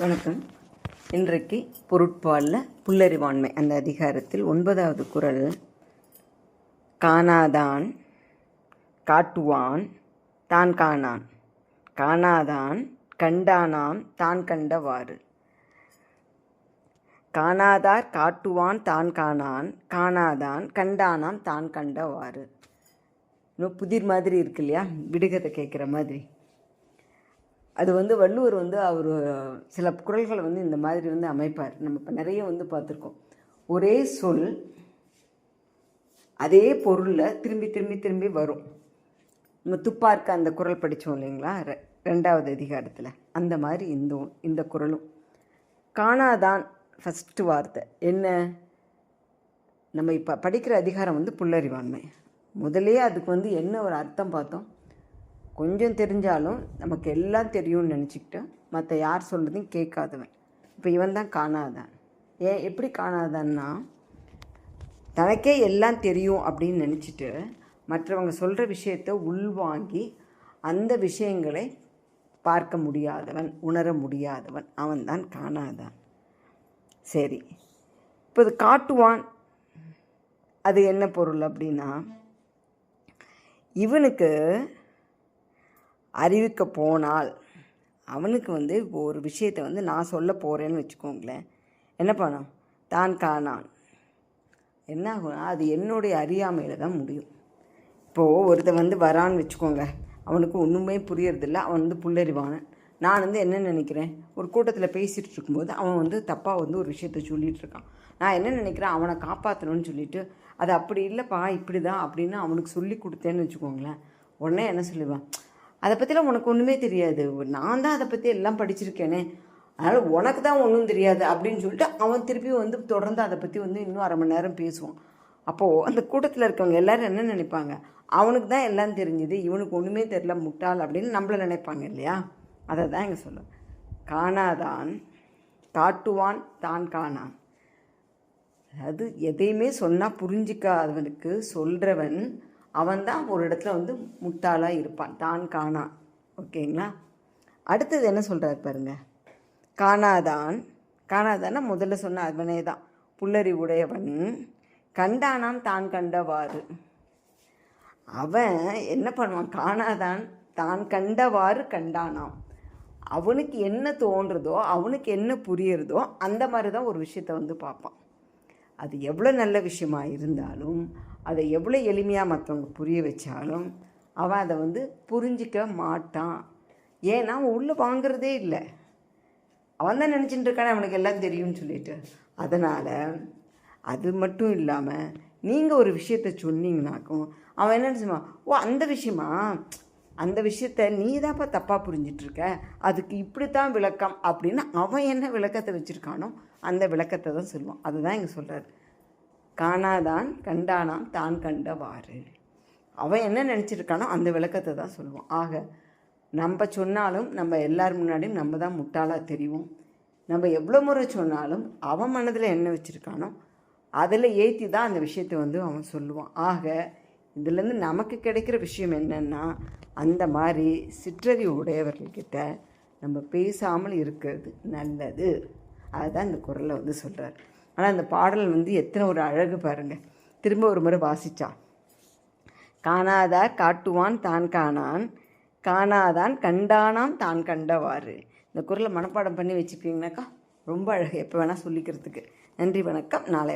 வணக்கம். இன்றைக்கு பொருட்பாலில் புல்லறிவாண்மை அந்த அதிகாரத்தில் 9வது குறள். காணாதான் காட்டுவான் தான் காணான், காணாதான் கண்டானாம் தான் கண்டவாறு. காணாதார் காட்டுவான் தான் காணான், காணாதான் கண்டானாம் தான் கண்டவாறு. இன்னும் புதிர் மாதிரி இருக்கு இல்லையா, விடுகதை கேட்குற மாதிரி. அது வள்ளுவர் அவர் சில குறள்களை இந்த மாதிரி அமைப்பார். நம்ம இப்போ நிறைய பார்த்துருக்கோம். ஒரே சொல் அதே பொருளில் திரும்பி திரும்பி திரும்பி வரும். நம்ம துப்பார்க்க அந்த குறள் படித்தோம் இல்லைங்களா, 2வது அதிகாரத்தில். அந்த மாதிரி இந்த குறளும். காணாதான் ஃபஸ்ட்டு வார்த்தை என்ன, நம்ம இப்போ படிக்கிற அதிகாரம் புல்லறிவாண்மை. முதலே அதுக்கு என்ன ஒரு அர்த்தம் பார்த்தோம். கொஞ்சம் தெரிஞ்சாலும் நமக்கு எல்லாம் தெரியும்னு நினச்சிக்கிட்டு மற்ற யார் சொல்கிறதையும் கேட்காதவன். இப்போ இவன் தான் காணாதான். எப்படி காணாதான்னா, தனக்கே எல்லாம் தெரியும் அப்படின்னு நினச்சிட்டு மற்றவங்க சொல்கிற விஷயத்தை உள்வாங்கி அந்த விஷயங்களை பார்க்க முடியாதவன், உணர முடியாதவன், அவன் தான் காணாதான். சரி, இப்போ இது காட்டுவான், அது என்ன பொருள் அப்படின்னா, இவனுக்கு அறிவிக்க போனால் அவனுக்கு ஒரு விஷயத்தை நான் சொல்ல போகிறேன்னு வச்சுக்கோங்களேன், என்ன பண்ணான், தான் காணான். என்ன ஆகும்னா, அது என்னுடைய அறியாமையில் தான் முடியும். இப்போது ஒருத்தன் வரான்னு வச்சுக்கோங்க, அவனுக்கு ஒன்றுமே புரியறதில்ல, அவன் புல்லறிவானன். நான் என்ன நினைக்கிறேன், ஒரு கூட்டத்தில் பேசிகிட்டு இருக்கும்போது அவன் தப்பாக ஒரு விஷயத்த சொல்லிகிட்டு இருக்கான். நான் என்ன நினைக்கிறேன், அவனை காப்பாற்றணும்னு சொல்லிவிட்டு அது அப்படி இல்லைப்பா இப்படி தான் அப்படின்னு அவனுக்கு சொல்லி கொடுத்தேன்னு வச்சுக்கோங்களேன். உடனே என்ன சொல்லுவான், அதை பற்றிலாம் உனக்கு ஒன்றுமே தெரியாது, நான் தான் அதை பற்றி எல்லாம் படிச்சிருக்கேனே, அதனால் உனக்கு தான் ஒன்றும் தெரியாது அப்படின்னு சொல்லிட்டு அவன் திருப்பி தொடர்ந்து அதை பற்றி இன்னும் அரை மணி நேரம் பேசுவான். அப்போது அந்த கூட்டத்தில் இருக்கவங்க எல்லோரும் என்ன நினைப்பாங்க, அவனுக்கு தான் எல்லாம் தெரிஞ்சுது, இவனுக்கு ஒன்றுமே தெரியல, முட்டாள் அப்படின்னு நம்மளை நினைப்பாங்க இல்லையா. அதை தான் இங்கே சொல்லுவேன். காணாதான் காட்டுவான் தான் காணான். அதாவது எதையுமே சொன்னால் புரிஞ்சிக்காதவனுக்கு சொல்கிறவன் அவன் தான் ஒரு இடத்துல முட்டாளாக இருப்பான், தான் காணான். ஓகேங்களா. அடுத்தது என்ன சொல்கிறார் பாருங்க. காணாதான்னா முதல்ல சொன்ன அவனே தான், புல்லறிவுடையவன். கண்டானாம் தான் கண்டவாறு. அவன் என்ன பண்ணுவான், காணாதான் தான் கண்டவாறு கண்டானாம். அவனுக்கு என்ன தோன்றதோ, அவனுக்கு என்ன புரியுறதோ அந்த மாதிரி தான் ஒரு விஷயத்தை பார்ப்பான். அது எவ்வளோ நல்ல விஷயமா இருந்தாலும், அதை எவ்வளோ எளிமையாக மற்றவங்க புரிய வச்சாலும் அவன் அதை புரிஞ்சிக்க மாட்டான். ஏன்னா அவன் உள்ளே வாங்கிறதே இல்லை. அவன் தான் நினச்சிட்டு இருக்கானே அவனுக்கு எல்லாம் தெரியும்னு சொல்லிட்டு. அதனால் அது மட்டும் இல்லாமல் நீங்கள் ஒரு விஷயத்த சொன்னீங்கனாக்கும் அவன் என்ன செய்வான், ஓ அந்த விஷயமா, அந்த விஷயத்த நீ தான்ப்பா தப்பாக புரிஞ்சிட்ருக்க, அதுக்கு இப்படித்தான் விளக்கம் அப்படின்னு அவன் என்ன விளக்கத்தை வச்சுருக்கானோ அந்த விளக்கத்தை தான் சொல்லுவான். அதுதான் இங்கே சொல்கிறார். காணாதான் கண்டானாம் தான் கண்டவாறு. அவன் என்ன நினச்சிருக்கானோ அந்த விளக்கத்தை தான் சொல்லுவான். ஆக நம்ம சொன்னாலும் நம்ம எல்லார் முன்னாடியும் நம்ம தான் முட்டாளாக தெரியும். நம்ம எவ்வளோ முறை சொன்னாலும் அவன் மனதில் என்ன வச்சுருக்கானோ அதில் ஏற்றி தான் அந்த விஷயத்தை அவன் சொல்லுவான். ஆக இதுலேருந்து நமக்கு கிடைக்கிற விஷயம் என்னென்னா, அந்த மாதிரி சிற்றறிவு உடையவர்கள்கிட்ட நம்ம பேசாமல் இருக்கிறது நல்லது. அதுதான் இந்த குறளை சொல்கிறார். ஆனால் அந்த பாடல் எத்தனை ஒரு அழகு பாருங்கள். திரும்ப ஒரு முறை வாசித்தா, காணாதார் காட்டுவான் தான் காணான், காணாதான் கண்டானாம் தான் கண்டவாறு. இந்த குறளை மனப்பாடம் பண்ணி வச்சுக்கிட்டிங்கனாக்கா ரொம்ப அழகு, எப்போ வேணால் சொல்லிக்கிறதுக்கு. நன்றி, வணக்கம். நாளை